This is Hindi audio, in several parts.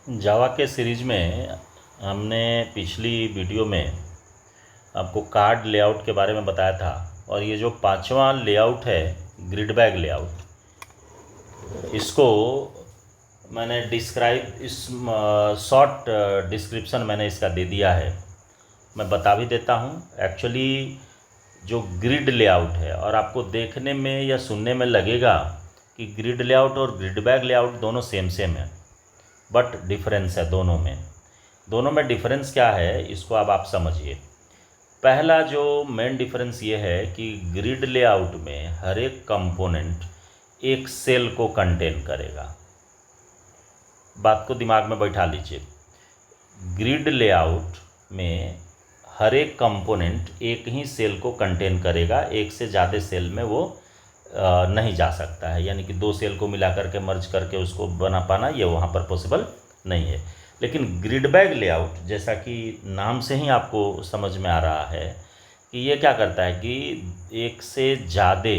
जावा के सीरीज में हमने पिछली वीडियो में आपको कार्ड लेआउट के बारे में बताया था और ये जो पांचवा लेआउट है ग्रिड बैग लेआउट, इसको मैंने डिस्क्राइब इस शॉर्ट डिस्क्रिप्शन मैंने इसका दे दिया है। मैं बता भी देता हूँ। एक्चुअली जो ग्रिड लेआउट है, और आपको देखने में या सुनने में लगेगा कि ग्रिड लेआउट और ग्रिड बैग लेआउट दोनों सेम है, बट डिफरेंस है दोनों में डिफरेंस क्या है इसको अब आप समझिए। पहला जो मेन डिफरेंस ये है कि ग्रिड लेआउट में हर एक कंपोनेंट एक सेल को कंटेन करेगा। बात को दिमाग में बैठा लीजिए। ग्रिड लेआउट में हर एक कंपोनेंट एक ही सेल को कंटेन करेगा, एक से ज़्यादा सेल में वो नहीं जा सकता है, यानी कि दो सेल को मिला करके मर्ज करके उसको बना पाना ये वहाँ पर पॉसिबल नहीं है। लेकिन ग्रिड बैग लेआउट, जैसा कि नाम से ही आपको समझ में आ रहा है कि ये क्या करता है कि एक से ज़्यादा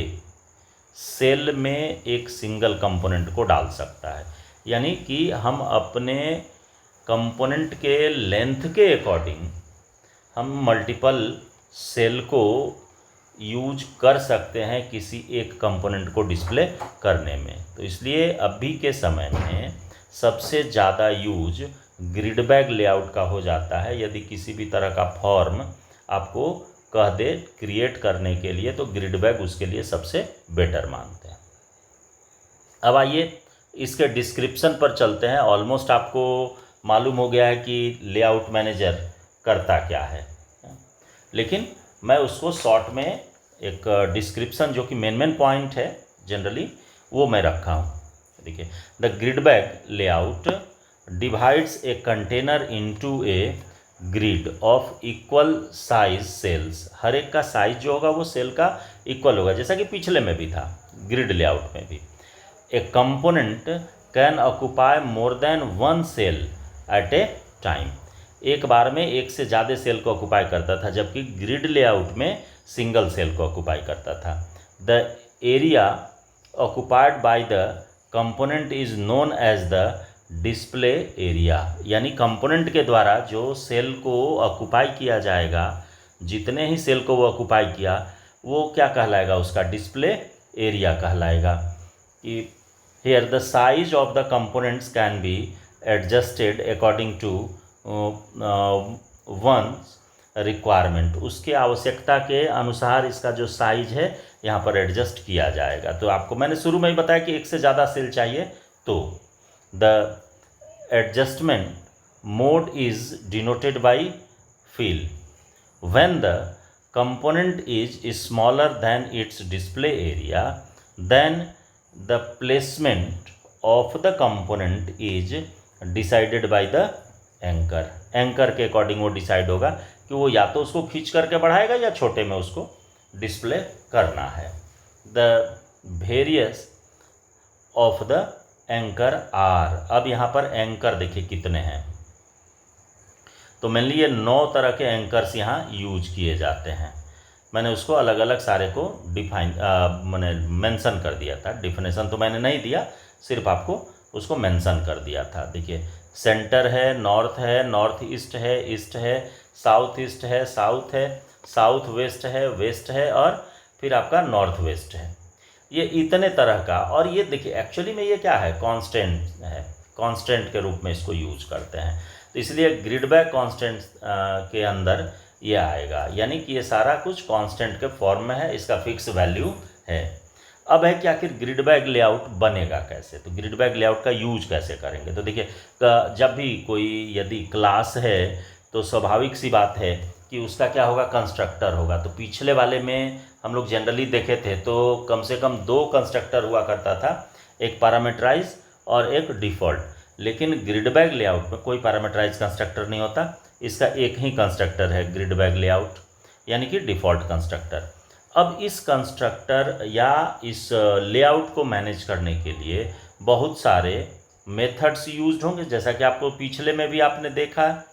सेल में एक सिंगल कंपोनेंट को डाल सकता है, यानी कि हम अपने कंपोनेंट के लेंथ के अकॉर्डिंग हम मल्टीपल सेल को यूज कर सकते हैं किसी एक कंपोनेंट को डिस्प्ले करने में। तो इसलिए अभी के समय में सबसे ज़्यादा यूज ग्रिड बैग लेआउट का हो जाता है। यदि किसी भी तरह का फॉर्म आपको कह दे क्रिएट करने के लिए, तो ग्रिड बैग उसके लिए सबसे बेटर मानते हैं। अब आइए इसके डिस्क्रिप्शन पर चलते हैं। ऑलमोस्ट आपको मालूम हो गया है कि लेआउट मैनेजर करता क्या है, लेकिन मैं उसको शॉर्ट में एक डिस्क्रिप्शन जो कि मेन पॉइंट है जनरली वो मैं रखा हूँ। देखिए, the grid bag layout divides a container into a grid of equal size cells. हर एक का साइज जो होगा वो सेल का इक्वल होगा, जैसा कि पिछले में भी था ग्रिड लेआउट में भी। A component can occupy more than one cell at a time. एक बार में एक से ज़्यादा सेल को ऑक्यूपाई करता था, जबकि ग्रिड लेआउट में सिंगल सेल को ऑक्यूपाई करता था। The area occupied by the component is known as the display area, यानी कंपोनेंट के द्वारा जो सेल को ऑक्यूपाई किया जाएगा, जितने ही सेल को वो ऑक्यूपाई किया वो क्या कहलाएगा, उसका डिस्प्ले एरिया कहलाएगा। कि here the size of the components can be adjusted according to one requirement. उसके आवश्यकता के अनुसार इसका जो साइज है यहाँ पर एडजस्ट किया जाएगा। तो आपको मैंने शुरू में ही बताया कि एक से ज़्यादा सेल चाहिए तो the adjustment mode is denoted by fill. When the component is smaller than its display area, then the placement of the component is decided by the anchor. Anchor के अकॉर्डिंग वो डिसाइड होगा कि वो या तो उसको खींच करके बढ़ाएगा या छोटे में उसको डिस्प्ले करना है। The various of the anchor are. अब यहाँ पर एंकर देखिए कितने हैं, तो मेनली ये 9 तरह के एंकर्स यहाँ यूज किए जाते हैं। मैंने उसको अलग अलग सारे को मैंने मेंशन कर दिया था। डिफिनेशन तो मैंने नहीं दिया, सिर्फ आपको उसको मेंशन कर दिया था। देखिए, सेंटर है, नॉर्थ ईस्ट है, साउथ ईस्ट है, साउथ वेस्ट है और फिर आपका नॉर्थ वेस्ट है। ये इतने तरह का। और ये देखिए एक्चुअली में ये क्या है, कांस्टेंट है, कांस्टेंट के रूप में इसको यूज करते हैं। तो इसलिए ग्रिड बैग कांस्टेंट के अंदर ये आएगा, यानी कि ये सारा कुछ कांस्टेंट के फॉर्म में है, इसका फिक्स वैल्यू है। अब है कि आखिर ग्रिड बैग लेआउट बनेगा कैसे, तो ग्रिड बैग लेआउट का यूज कैसे करेंगे। तो देखिए, जब भी कोई यदि क्लास है तो स्वाभाविक सी बात है कि उसका क्या होगा, कंस्ट्रक्टर होगा। तो पिछले वाले में हम लोग जनरली देखे थे तो कम से कम 2 कंस्ट्रक्टर हुआ करता था, एक पैरामीटराइज और एक डिफ़ॉल्ट। लेकिन ग्रिड बैग लेआउट में कोई पैरामीटराइज कंस्ट्रक्टर नहीं होता, इसका एक ही कंस्ट्रक्टर है ग्रिड बैग लेआउट, यानी कि डिफ़ॉल्ट कंस्ट्रक्टर। अब इस कंस्ट्रक्टर या इस लेआउट को मैनेज करने के लिए बहुत सारे मेथड्स यूज्ड होंगे, जैसा कि आपको पिछले में भी आपने देखा है।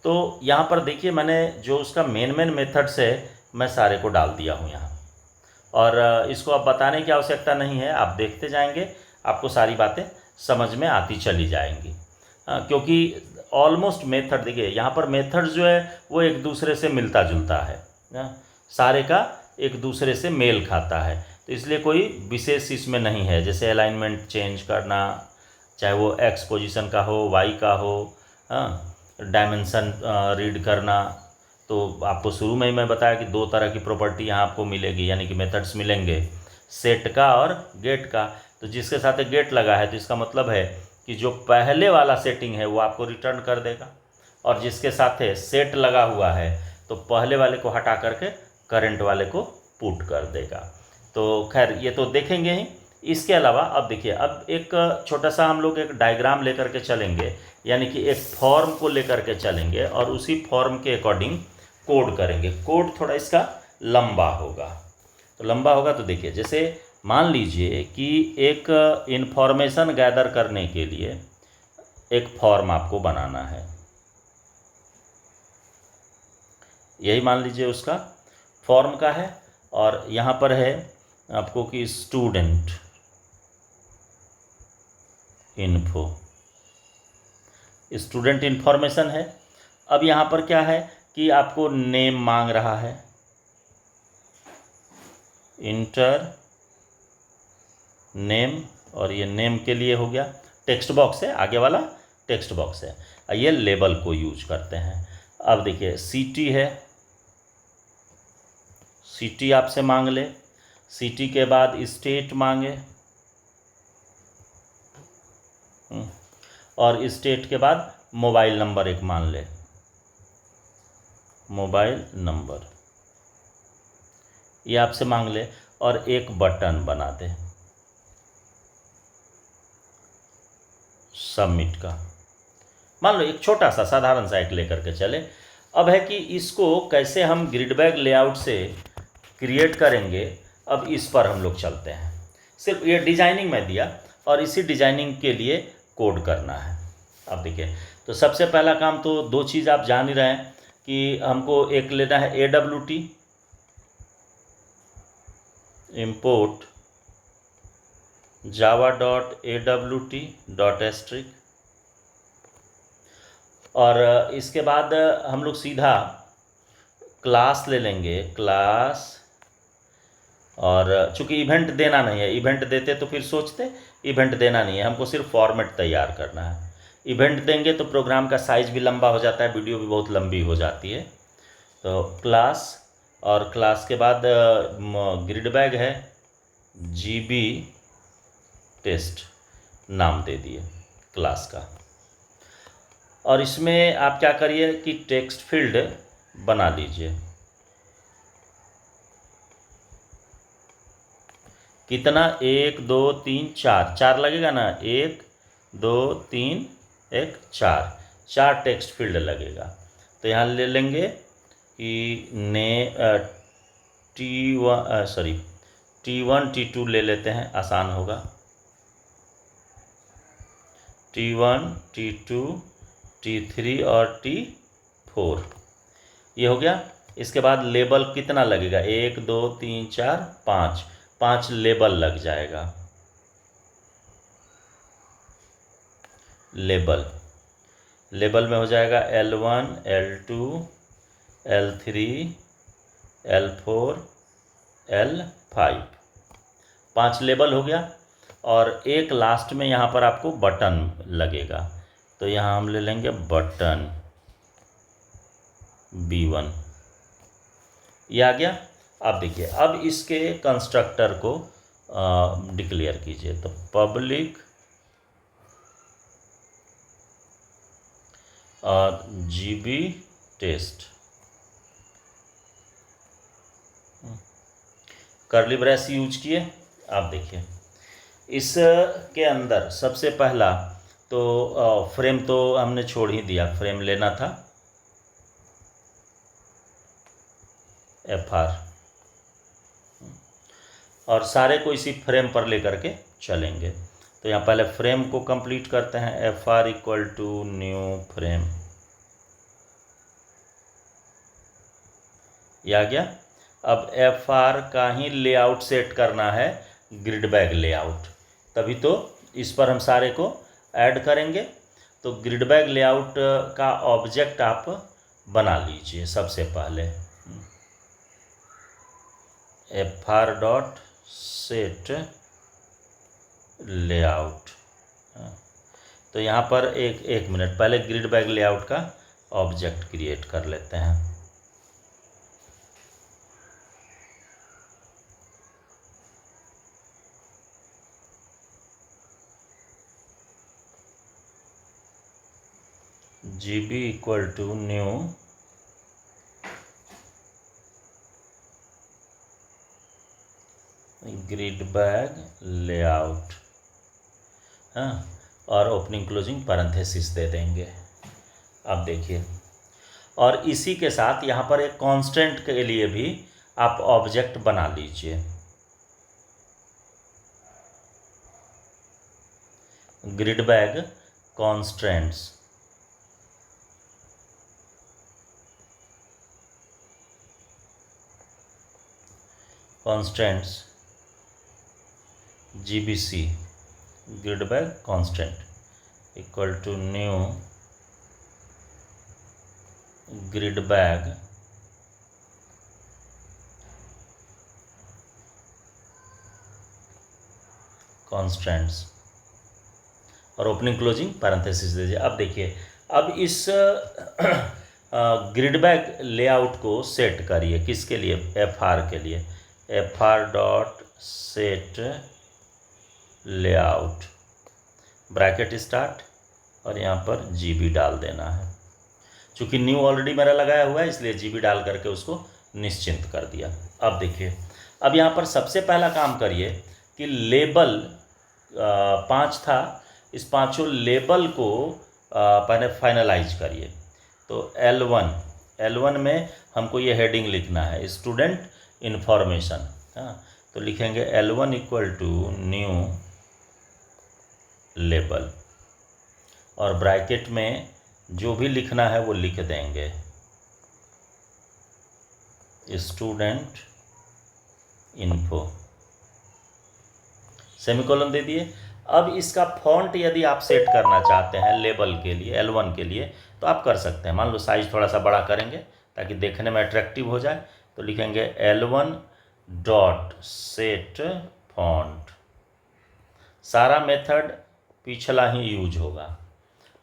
तो यहाँ पर देखिए, मैंने जो उसका मेन मेथड्स है मैं सारे को डाल दिया हूँ यहाँ, और इसको अब बताने की आवश्यकता नहीं है, आप देखते जाएंगे आपको सारी बातें समझ में आती चली जाएंगी। क्योंकि ऑलमोस्ट मेथड देखिए यहाँ पर मेथड जो है वो एक दूसरे से मिलता जुलता है सारे का एक दूसरे से मेल खाता है, तो इसलिए कोई विशेष इसमें नहीं है। जैसे अलाइनमेंट चेंज करना, चाहे वो एक्स पोजीशन का हो, वाई का हो, डायमेंशन रीड करना, तो आपको शुरू में ही मैं बताया कि दो तरह की प्रॉपर्टी यहाँ आपको मिलेगी, यानी कि मेथड्स मिलेंगे, सेट का और गेट का। तो जिसके साथ गेट लगा है तो इसका मतलब है कि जो पहले वाला सेटिंग है वो आपको रिटर्न कर देगा, और जिसके साथ सेट लगा हुआ है तो पहले वाले को हटा करके करंट वाले को पुट कर देगा। तो खैर ये तो देखेंगे ही। इसके अलावा अब देखिए, अब एक छोटा सा हम लोग एक डायग्राम लेकर के चलेंगे, यानी कि एक फॉर्म को लेकर के चलेंगे और उसी फॉर्म के अकॉर्डिंग कोड करेंगे। कोड थोड़ा इसका लंबा होगा, तो लंबा होगा तो देखिए, जैसे मान लीजिए कि एक इन्फॉर्मेशन गैदर करने के लिए एक फॉर्म आपको बनाना है, यही मान लीजिए उसका फॉर्म का है, और यहाँ पर है आपको कि स्टूडेंट इन्फो, स्टूडेंट इन्फॉर्मेशन है। अब यहाँ पर क्या है कि आपको नेम मांग रहा है, इंटर नेम, और ये नेम के लिए हो गया टेक्स्ट बॉक्स है, आगे वाला टेक्स्ट बॉक्स है, ये लेबल को यूज करते हैं। अब देखिए सिटी है, सिटी आपसे मांग ले, सिटी के बाद स्टेट मांगे, और स्टेट के बाद मोबाइल नंबर एक मान ले, मोबाइल नंबर ये आपसे मांग ले, और एक बटन बना दे सबमिट का। मान लो एक छोटा सा साधारण सा एक लेकर के चले। अब है कि इसको कैसे हम ग्रिड बैग लेआउट से क्रिएट करेंगे, अब इस पर हम लोग चलते हैं। सिर्फ ये डिजाइनिंग में दिया और इसी डिजाइनिंग के लिए कोड करना है। अब देखिए, तो सबसे पहला काम तो दो चीज़ आप जान ही रहे हैं कि हमको एक लेना है AWT, import java.awt.asterisk, और इसके बाद हम लोग सीधा क्लास ले लेंगे, क्लास, और चूंकि इवेंट देना नहीं है, इवेंट देते तो फिर सोचते, इवेंट देना नहीं है, हमको सिर्फ फॉर्मेट तैयार करना है। इवेंट देंगे तो प्रोग्राम का साइज़ भी लंबा हो जाता है, वीडियो भी बहुत लंबी हो जाती है। तो क्लास, और क्लास के बाद ग्रिड बैग है, GB टेस्ट नाम दे दिए क्लास का। और इसमें आप क्या करिए कि टेक्स्ट फील्ड बना लीजिए, कितना 1 2 3 4, 4 लगेगा ना, 1 2 3 1 4, 4 टेक्स्ट फील्ड लगेगा। तो यहाँ ले लेंगे कि T1 T2 ले लेते हैं, आसान होगा, T1 T2 T3 और T4, ये हो गया। इसके बाद लेबल कितना लगेगा, 1 2 3 4 5, 5 लेबल लग जाएगा। लेबल में हो जाएगा L1 L2 L3 L4 L5, 5 label हो गया। और एक लास्ट में यहाँ पर आपको बटन लगेगा, तो यहाँ हम ले लेंगे बटन B1, ये आ गया। अब देखिए, अब इसके कंस्ट्रक्टर को डिक्लेयर कीजिए, तो पब्लिक और GB test, curly brace use किए। आप देखिए इसके अंदर सबसे पहला तो फ्रेम तो हमने छोड़ ही दिया, फ्रेम लेना था FR, और सारे को इसी फ्रेम पर लेकर के चलेंगे। तो यहाँ पहले फ्रेम को कंप्लीट करते हैं, FR equal to new frame, ये आ गया। अब FR का ही लेआउट सेट करना है, ग्रिड बैग लेआउट, तभी तो इस पर हम सारे को ऐड करेंगे। तो ग्रिड बैग लेआउट का ऑब्जेक्ट आप बना लीजिए सबसे पहले। fr dot set layout. तो यहाँ पर एक मिनट पहले ग्रिड बैग लेआउट का ऑब्जेक्ट क्रिएट कर लेते हैं। GB equal to new grid bag layout, हाँ, और ओपनिंग क्लोजिंग पैरेंथेसिस दे देंगे। अब देखिए, और इसी के साथ यहाँ पर एक कांस्टेंट के लिए भी आप ऑब्जेक्ट बना लीजिए। Grid bag constants, GBC grid bag constant equal to new grid bag constants और ओपनिंग क्लोजिंग पैरेंथेसिस दीजिए। अब देखिए, अब इस ग्रिड बैग लेआउट को सेट करिए। किसके लिए? FR के लिए। FR dot set layout, bracket start, और यहाँ पर GB डाल देना है। चूँकि न्यू ऑलरेडी मेरा लगाया हुआ है इसलिए GB डाल करके उसको निश्चिंत कर दिया। अब देखिए, अब यहाँ पर सबसे पहला काम करिए कि लेबल 5 था, इस पांचों लेबल को पहले फाइनलाइज करिए। तो L1 में हमको ये हेडिंग लिखना है, स्टूडेंट इन्फॉर्मेशन। हाँ, तो लिखेंगे L1 equal to new label, और ब्रैकेट में जो भी लिखना है वो लिख देंगे, स्टूडेंट इन्फो, सेमीकोलन दे दिए। अब इसका फॉन्ट यदि आप सेट करना चाहते हैं लेबल के लिए, L1 के लिए, तो आप कर सकते हैं। मान लो साइज थोड़ा सा बड़ा करेंगे ताकि देखने में अट्रैक्टिव हो जाए, तो लिखेंगे L1 डॉट सेट फॉन्ट। सारा मेथड पिछला ही यूज होगा,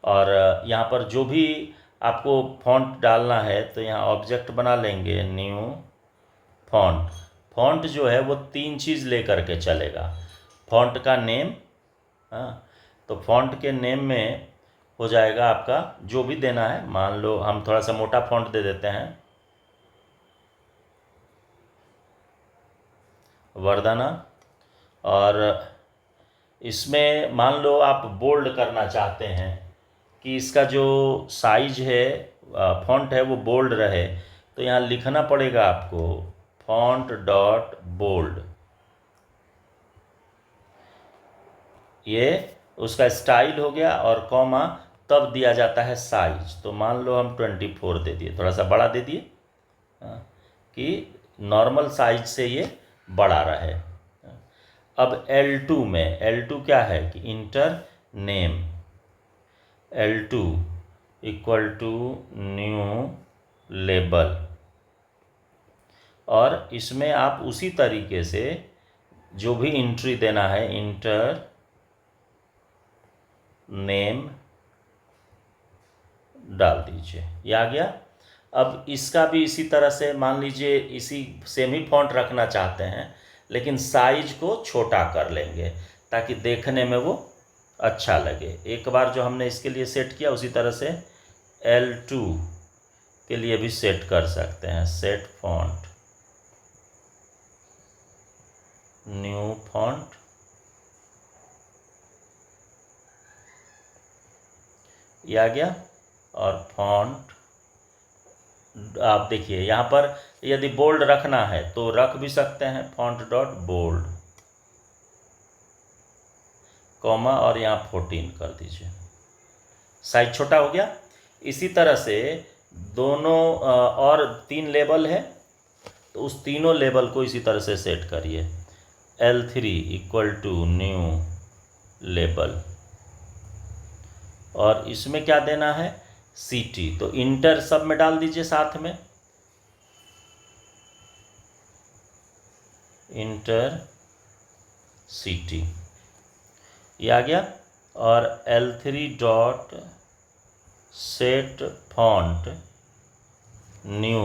और यहाँ पर जो भी आपको फॉन्ट डालना है तो यहाँ ऑब्जेक्ट बना लेंगे न्यू फॉन्ट। फॉन्ट जो है वो 3 चीज़ लेकर के चलेगा। फॉन्ट का नेम, हाँ, तो फॉन्ट के नेम में हो जाएगा आपका जो भी देना है। मान लो हम थोड़ा सा मोटा फॉन्ट दे देते हैं, वर्धना, और इसमें मान लो आप बोल्ड करना चाहते हैं कि इसका जो साइज है, फॉन्ट है, वो बोल्ड रहे, तो यहाँ लिखना पड़ेगा आपको फॉन्ट डॉट बोल्ड। ये उसका स्टाइल हो गया, और कॉमा तब दिया जाता है साइज। तो मान लो हम 24 दे दिए, थोड़ा सा बड़ा दे दिए, कि नॉर्मल साइज से ये बड़ा रहे। अब L2 में, L2 क्या है कि enter name, L2 equal to new label, और इसमें आप उसी तरीके से जो भी एंट्री देना है, इंटर नेम डाल दीजिए। ये आ गया। अब इसका भी इसी तरह से मान लीजिए इसी सेम ही फॉन्ट रखना चाहते हैं, लेकिन साइज को छोटा कर लेंगे ताकि देखने में वो अच्छा लगे। एक बार जो हमने इसके लिए सेट किया उसी तरह से L2 के लिए भी सेट कर सकते हैं। सेट फॉन्ट न्यू फॉन्ट, ये आ गया। और फॉन्ट आप देखिए यहाँ पर यदि बोल्ड रखना है तो रख भी सकते हैं, फॉन्ट डॉट बोल्ड, कॉमा, और यहाँ 14 कर दीजिए। साइज छोटा हो गया। इसी तरह से दोनों और 3 लेबल है, तो उस तीनों लेबल को इसी तरह से सेट करिए। L3 equal to new label, और इसमें क्या देना है, सीटी। तो इंटर सब में डाल दीजिए साथ में, इंटर सीटी, ये आ गया। और L3 dot set font new,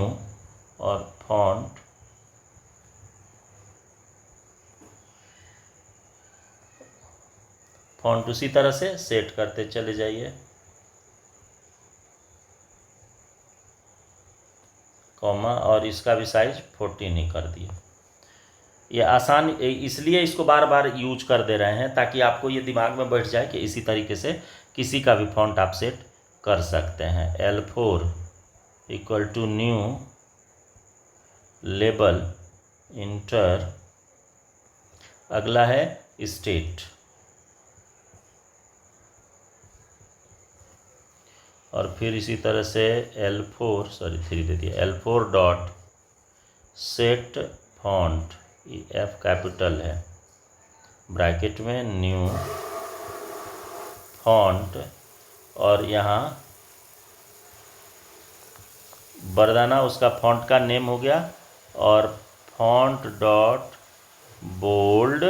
और फॉन्ट उसी तरह से सेट करते चले जाइए, कॉमा, और इसका भी साइज 14 ही कर दिए। ये आसान इसलिए इसको बार बार यूज कर दे रहे हैं ताकि आपको ये दिमाग में बैठ जाए कि इसी तरीके से किसी का भी फॉन्ट आप सेट कर सकते हैं। L4 equal to new label enter, अगला है स्टेट, और फिर इसी तरह से L4 दे दिया, L4 dot set font, F capital है, ब्रैकेट में न्यू फॉन्ट, और यहाँ बरदाना उसका फॉन्ट का नेम हो गया, और फॉन्ट डॉट बोल्ड,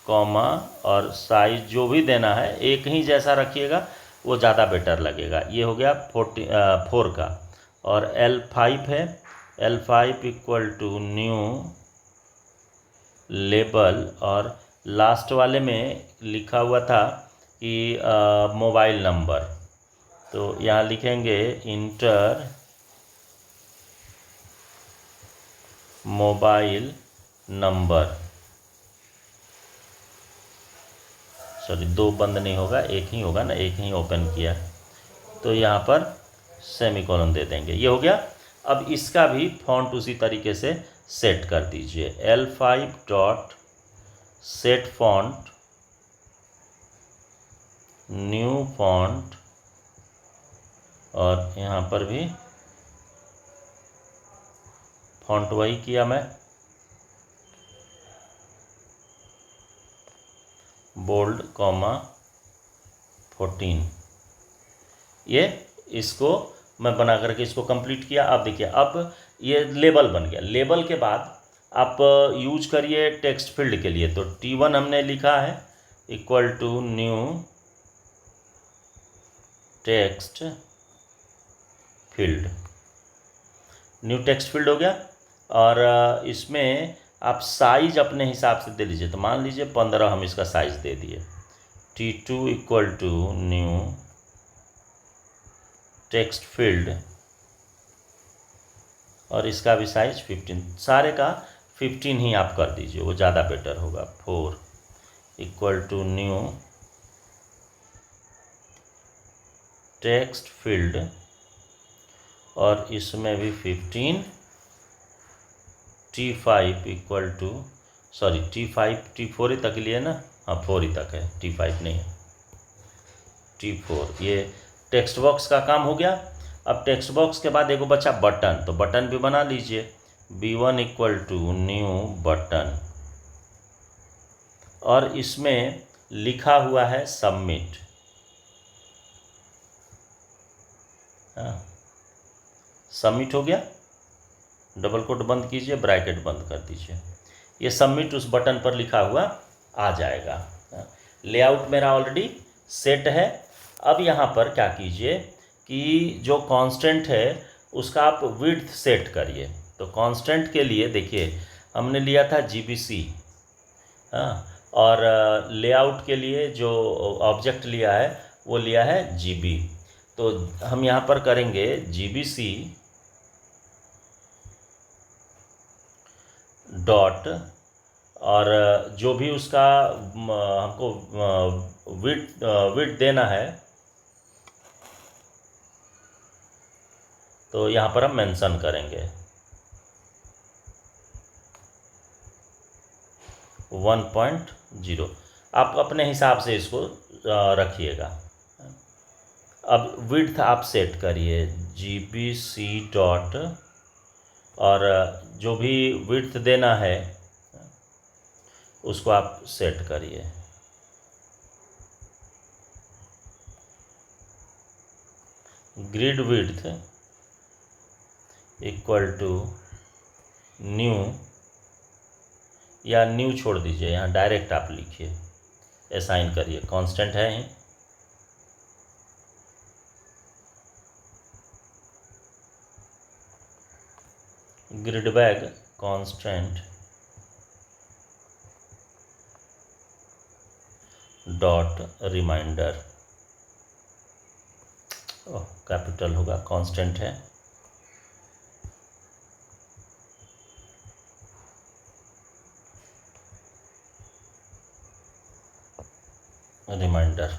कॉमा, और साइज जो भी देना है एक ही जैसा रखिएगा, वो ज़्यादा बेटर लगेगा। ये हो गया 4 का। और L5 है, L5 equal to new label, और लास्ट वाले में लिखा हुआ था कि मोबाइल नंबर, तो यहाँ लिखेंगे इंटर मोबाइल नंबर, सॉरी 2 बंद नहीं होगा, एक ही होगा ना, एक ही ओपन किया, तो यहाँ पर सेमीकोलन दे देंगे। ये हो गया। अब इसका भी फॉन्ट उसी तरीके से सेट कर दीजिए, L5 dot set font new font, और यहाँ पर भी फॉन्ट वही किया मैं, बोल्ड, कॉमा 14। ये इसको मैं बना करके इसको कंप्लीट किया। अब देखिए, अब ये लेबल बन गया। लेबल के बाद आप यूज करिए टेक्स्ट फील्ड के लिए, तो T1 हमने लिखा है equal to new text field, new text field हो गया। और इसमें आप साइज अपने हिसाब से दे लीजिए, तो मान लीजिए 15 हम इसका साइज दे दिए। T2 equal to new text field, और इसका भी साइज 15, सारे का 15 ही आप कर दीजिए, वो ज़्यादा बेटर होगा। 4 equal to new text field, और इसमें भी 15। T5 equal to, sorry T4 ही तक लिए ना, हाँ 4 ही तक है, T5 नहीं है, T4। ये टेक्स्ट बॉक्स का काम हो गया। अब टेक्स्ट बॉक्स के बाद एगो बचा बटन, तो बटन भी बना लीजिए, B1 equal to new button, और इसमें लिखा हुआ है सबमिट। सबमिट हो गया, डबल कोट बंद कीजिए, ब्रैकेट बंद कर दीजिए, ये सबमिट उस बटन पर लिखा हुआ आ जाएगा। लेआउट मेरा ऑलरेडी सेट है। अब यहाँ पर क्या कीजिए कि जो कांस्टेंट है उसका आप विड्थ सेट करिए। तो कांस्टेंट के लिए देखिए, हमने लिया था GBC, और लेआउट के लिए जो ऑब्जेक्ट लिया है वो लिया है GB। तो हम यहाँ पर करेंगे GBC डॉट, और जो भी उसका हमको विड्थ देना है, तो यहाँ पर हम मेंशन करेंगे 1.0। आप अपने हिसाब से इसको रखिएगा। अब विड्थ आप सेट करिए GBC डॉट, और जो भी विड्थ देना है उसको आप सेट करिए grid width equal to new, या न्यू छोड़ दीजिए, यहाँ डायरेक्ट आप लिखिए, असाइन करिए, कांस्टेंट है ही। Grid bag constant dot remainder, capital होगा, कांस्टेंट है, रिमाइंडर।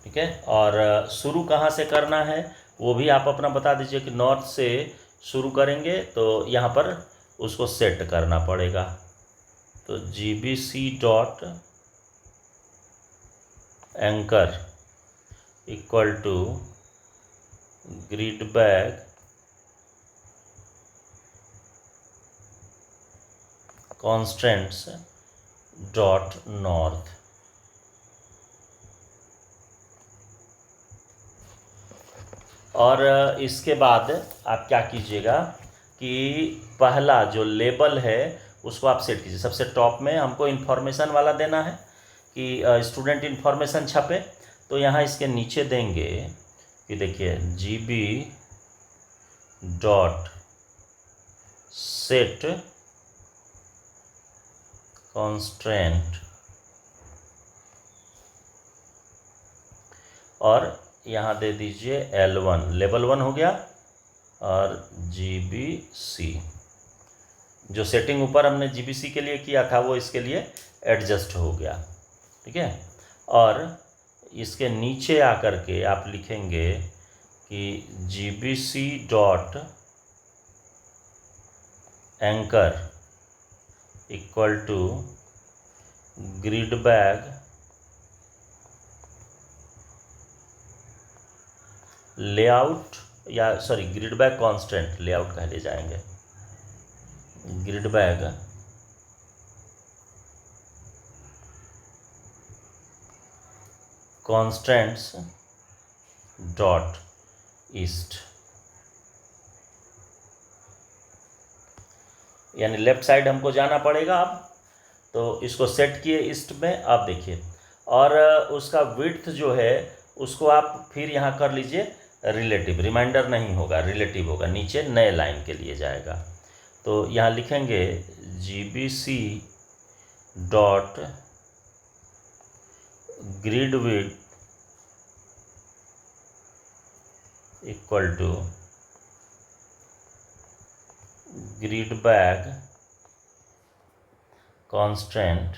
ठीक है, और शुरू कहाँ से करना है वो भी आप अपना बता दीजिए कि नॉर्थ से शुरू करेंगे तो यहाँ पर उसको सेट करना पड़ेगा। तो GBC dot anchor equal to grid bag constants dot north. और इसके बाद आप क्या कीजिएगा कि पहला जो लेबल है उसको आप सेट कीजिए। सबसे टॉप में हमको इन्फॉर्मेशन वाला देना है कि स्टूडेंट इन्फॉर्मेशन छपे, तो यहाँ इसके नीचे देंगे कि देखिए GB डॉट सेट कॉन्स्टेंट, और यहाँ दे दीजिए L1, लेवल 1 हो गया, और GBC जो सेटिंग ऊपर हमने GBC के लिए किया था वो इसके लिए एडजस्ट हो गया। ठीक है, और इसके नीचे आकर के आप लिखेंगे कि GBC dot anchor equal to grid bag layout, या sorry grid bag constant, layout कह ले जाएंगे, grid bag constants dot east, यानी लेफ्ट साइड हमको जाना पड़ेगा अब। तो इसको सेट किए ईस्ट में, आप देखिए, और उसका विड्थ जो है उसको आप फिर यहाँ कर लीजिए रिलेटिव, रिमाइंडर नहीं होगा, रिलेटिव होगा, नीचे नए लाइन के लिए जाएगा। तो यहाँ लिखेंगे GBC dot grid width equal to grid bag constant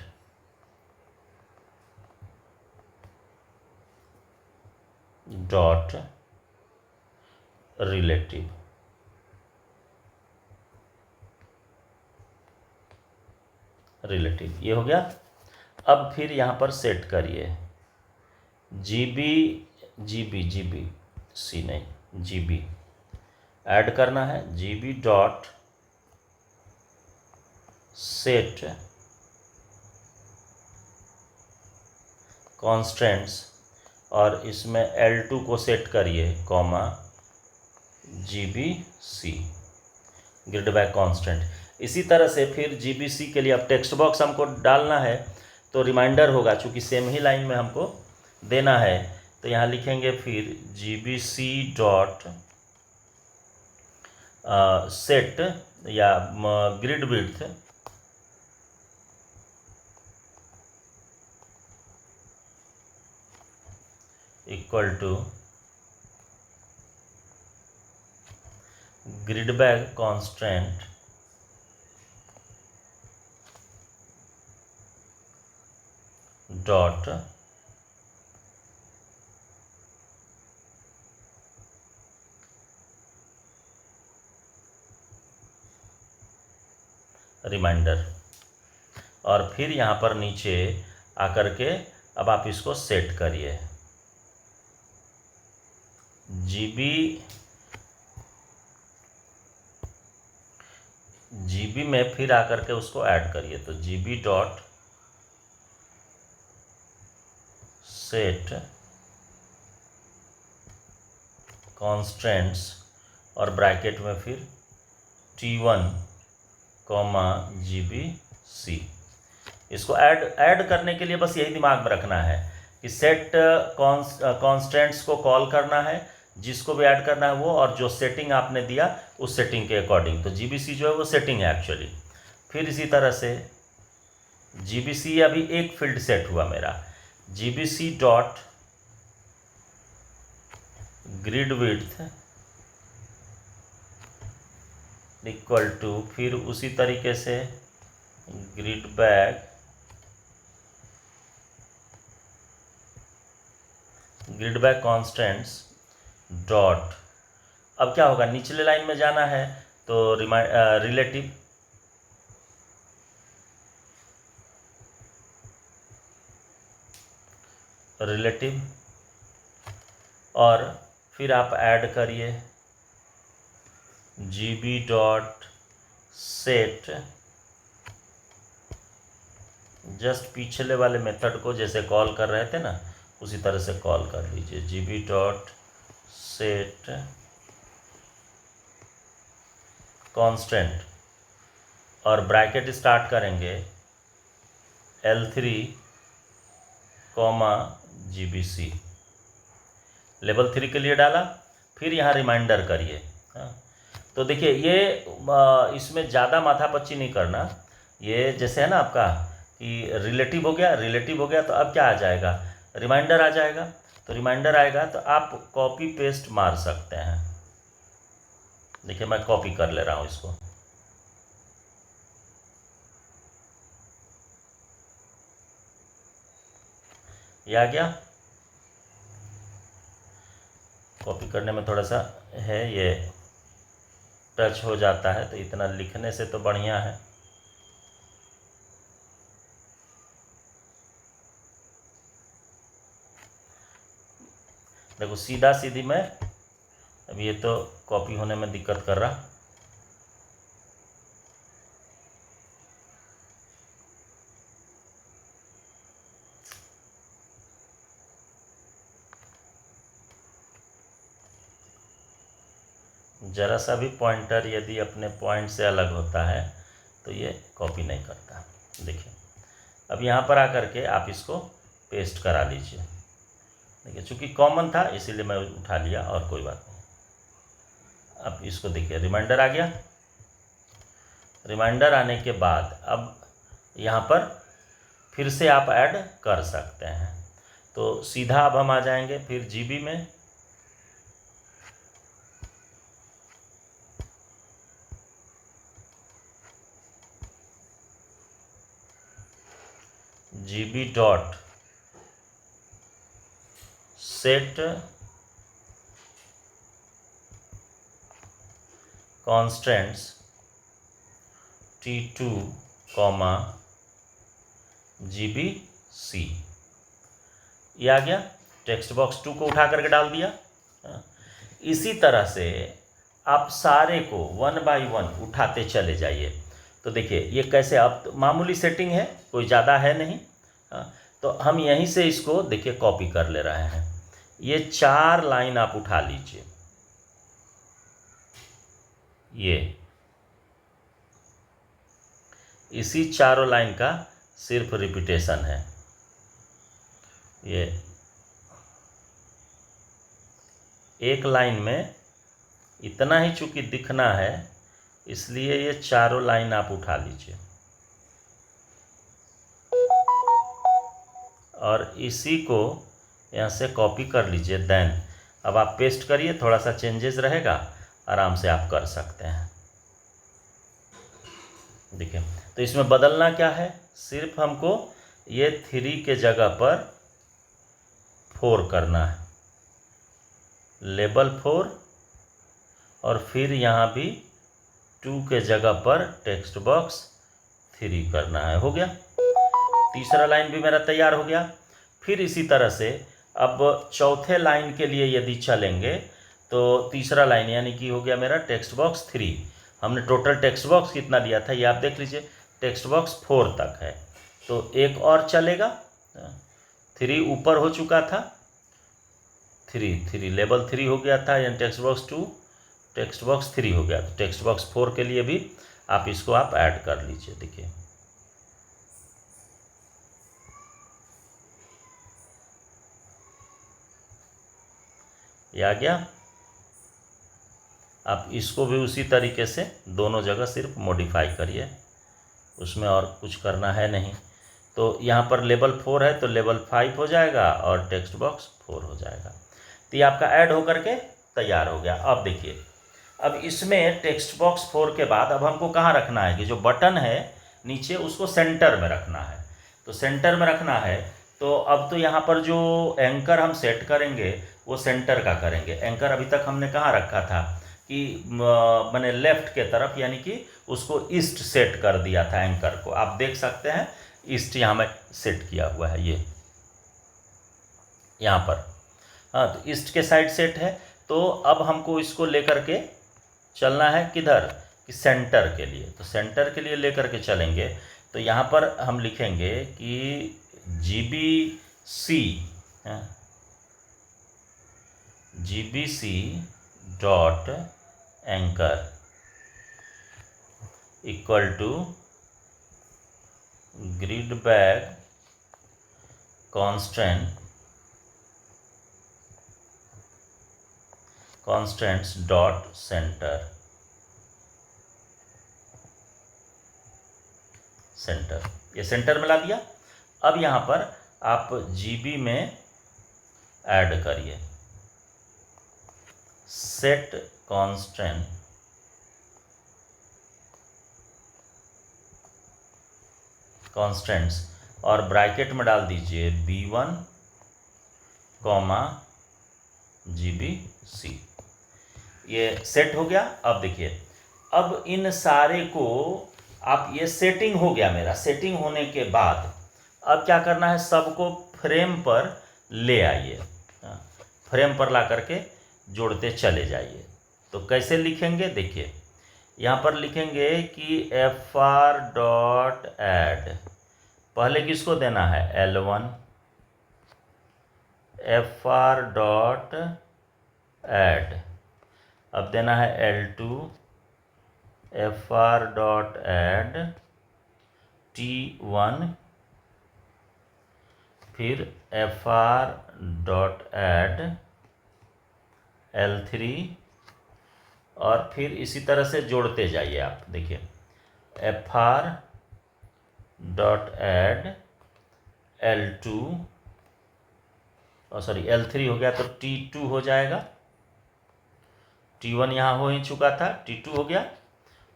dot relative. Relative ये हो गया। अब फिर यहाँ पर सेट करिए GBC नहीं, GB ऐड करना है, GB डॉट सेट कॉन्स्टेंट्स, और इसमें L2 को सेट करिए, comma GBC grid bag constant. इसी तरह से फिर GBC के लिए अब टेक्स्ट बॉक्स हमको डालना है, तो रिमाइंडर होगा, चूँकि सेम ही लाइन में हमको देना है, तो यहाँ लिखेंगे फिर GBC डॉट सेट या grid width equal to grid bag constant dot remainder. और फिर यहाँ पर नीचे आकर के अब आप इसको सेट करिए, GB में फिर आकर के उसको ऐड करिए, तो GB डॉट सेट कॉन्स्टेंट्स और ब्रैकेट में फिर T1 GB/C। इसको ऐड करने के लिए बस यही दिमाग में रखना है कि सेट कॉन्स्टेंट्स को कॉल करना है, जिसको भी ऐड करना है वो, और जो सेटिंग आपने दिया उस सेटिंग के अकॉर्डिंग। तो GBC जो है वो सेटिंग है एक्चुअली। फिर इसी तरह से GBC अभी एक फील्ड सेट हुआ मेरा, GBC dot grid width equal to, फिर उसी तरीके से ग्रिड बैक कॉन्स्टेंट्स डॉट, अब क्या होगा, निचले लाइन में जाना है तो रिलेटिव और फिर आप ऐड करिए GB डॉट सेट, जस्ट पिछले वाले मेथड को जैसे कॉल कर रहे थे ना उसी तरह से कॉल कर लीजिए, GB डॉट सेट कांस्टेंट और ब्रैकेट स्टार्ट करेंगे L3 GBC, लेवल 3 के लिए डाला। फिर यहाँ रिमाइंडर करिए। तो देखिए ये इसमें ज़्यादा माथापच्ची नहीं करना। ये जैसे है ना आपका कि रिलेटिव हो गया तो अब क्या आ जाएगा, रिमाइंडर आ जाएगा। तो रिमाइंडर आएगा तो आप कॉपी पेस्ट मार सकते हैं। देखिए मैं कॉपी कर ले रहा हूँ इसको, ये आ गया। कॉपी करने में थोड़ा सा है, ये टच हो जाता है, तो इतना लिखने से तो बढ़िया है। देखो सीधा सीधी मैं, अब ये तो कॉपी होने में दिक्कत कर रहा। ज़रा सा भी पॉइंटर यदि अपने पॉइंट से अलग होता है तो ये कॉपी नहीं करता। देखिए अब यहाँ पर आकर के आप इसको पेस्ट करा लीजिए। देखिए चूँकि कॉमन था इसीलिए मैं उठा लिया, और कोई बात नहीं। अब इसको देखिए रिमाइंडर आ गया। रिमाइंडर आने के बाद अब यहाँ पर फिर से आप ऐड कर सकते हैं। तो सीधा अब हम आ जाएंगे फिर GB में, GB dot set constants T2 GBC, ये आ गया। टेक्स्ट बॉक्स 2 को उठा करके डाल दिया। इसी तरह से आप सारे को 1 बाय 1 उठाते चले जाइए। तो देखिए ये कैसे, अब मामूली सेटिंग है, कोई ज़्यादा है नहीं। तो हम यहीं से इसको देखिए कॉपी कर ले रहे हैं। ये 4 लाइन आप उठा लीजिए, ये इसी चारों लाइन का सिर्फ रिपीटेशन है। ये एक लाइन में इतना ही चूंकि दिखना है, इसलिए ये चारों लाइन आप उठा लीजिए और इसी को यहाँ से कॉपी कर लीजिए। देन अब आप पेस्ट करिए, थोड़ा सा चेंजेस रहेगा, आराम से आप कर सकते हैं। देखिए तो इसमें बदलना क्या है, सिर्फ हमको ये 3 के जगह पर 4 करना है, लेबल 4, और फिर यहाँ भी 2 के जगह पर टेक्स्ट बॉक्स 3 करना है। हो गया, तीसरा लाइन भी मेरा तैयार हो गया। फिर इसी तरह से अब चौथे लाइन के लिए यदि चलेंगे तो तीसरा लाइन यानी कि हो गया मेरा टेक्स्ट बॉक्स 3। हमने टोटल टेक्स्ट बॉक्स कितना दिया था ये आप देख लीजिए, टेक्स्ट बॉक्स 4 तक है, तो एक और चलेगा। 3 ऊपर हो चुका था, थ्री लेबल 3 हो गया था, यानी टेक्स्ट बॉक्स 2 टेक्स्ट बॉक्स 3 हो गया। तो टेक्स्ट बॉक्स 4 के लिए भी आप इसको आप ऐड कर लीजिए। देखिए ये आ गया। आप इसको भी उसी तरीके से दोनों जगह सिर्फ मॉडिफाई करिए, उसमें और कुछ करना है नहीं। तो यहाँ पर लेबल 4 है तो लेबल 5 हो जाएगा और टेक्स्ट बॉक्स 4 हो जाएगा। तो ये आपका ऐड होकर के तैयार हो गया। अब देखिए, अब इसमें टेक्स्ट बॉक्स 4 के बाद अब हमको कहाँ रखना है कि जो बटन है नीचे उसको सेंटर में रखना है। तो सेंटर में रखना है तो अब तो यहाँ पर जो एंकर हम सेट करेंगे वो सेंटर का करेंगे। एंकर अभी तक हमने कहाँ रखा था कि मैंने लेफ्ट के तरफ, यानी कि उसको ईस्ट सेट कर दिया था एंकर को। आप देख सकते हैं ईस्ट यहाँ में सेट किया हुआ है, ये यहाँ पर। हाँ, तो ईस्ट के साइड सेट है। तो अब हमको इसको लेकर के चलना है किधर, कि सेंटर के लिए। तो सेंटर के लिए लेकर के चलेंगे तो यहाँ पर हम लिखेंगे कि GBC dot anchor equal to grid bag constants dot centre. ये सेंटर में ला दिया। अब यहाँ पर आप GB में ऐड करिए सेट कॉन्स्टेंट्स और ब्रैकेट में डाल दीजिए B1 GBC। ये सेट हो गया। अब देखिए, अब इन सारे को आप, ये सेटिंग हो गया मेरा। सेटिंग होने के बाद अब क्या करना है, सबको फ्रेम पर ले आइए। फ्रेम पर ला करके जोड़ते चले जाइए। तो कैसे लिखेंगे, देखिए यहाँ पर लिखेंगे कि FR डॉट ऐड, पहले किसको देना है L1, FR डॉट ऐड, अब देना है L2, FR dot add T1, फिर FR डॉट ऐड L3 और फिर इसी तरह से जोड़ते जाइए आप। देखिए FR डॉट ऐड L2 और सॉरी L3 हो गया तो T2 हो जाएगा। T1 यहाँ हो ही चुका था, T2 हो गया।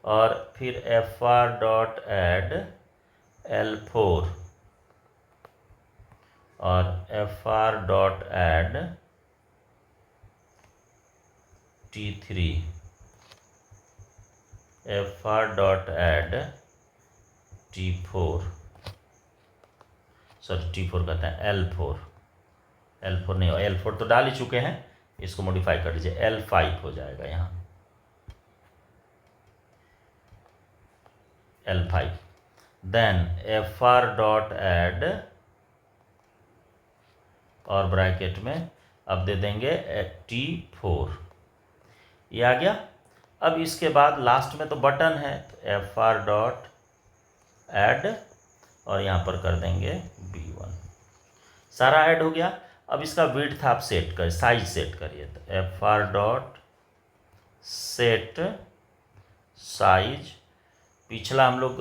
और फिर FR डॉट ऐड L4 और FR dot add T3, FR dot add T4, sorry T4 कहते हैं L4 नहीं हो, L4 तो डाल ही चुके हैं, इसको मॉडिफाई कर लीजिए, L5 हो जाएगा यहाँ, L5। Then FR dot add और ब्रैकेट में अब दे देंगे T4, ये आ गया। अब इसके बाद लास्ट में तो बटन है, तो FR डॉट ऐड और यहाँ पर कर देंगे B1, सारा ऐड हो गया। अब इसका विड्थ आप सेट करिए, साइज सेट करिए। तो FR डॉट सेट साइज, पिछला हम लोग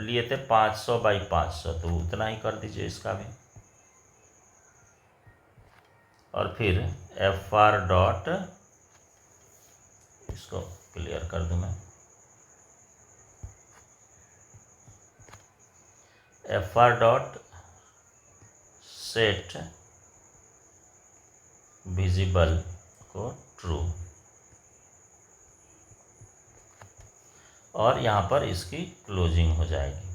लिए थे 500 बाई 500, तो उतना ही कर दीजिए इसका भी। और फिर FR डॉट, इसको क्लियर कर दूं मैं, FR डॉट सेट विजिबल को ट्रू और यहाँ पर इसकी क्लोजिंग हो जाएगी।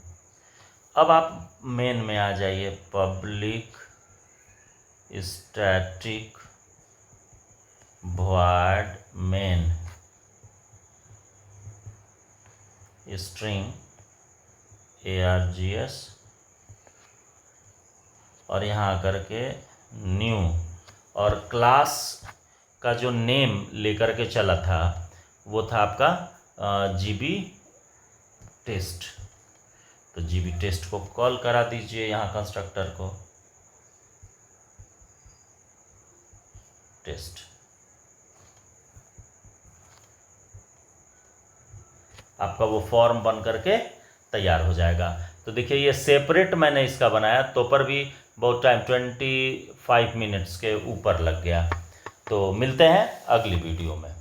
अब आप मेन में आ जाइए, public static void main string args और यहाँ आकर के न्यू और क्लास का जो नेम लेकर के चला था वो था आपका जीबी टेस्ट। तो जीबी टेस्ट को कॉल करा दीजिए यहाँ कंस्ट्रक्टर को, टेस्ट। आपका वो फॉर्म बन करके तैयार हो जाएगा। तो देखिए ये सेपरेट मैंने इसका बनाया तो पर भी बहुत टाइम 25 मिनट्स के ऊपर लग गया। तो मिलते हैं अगली वीडियो में।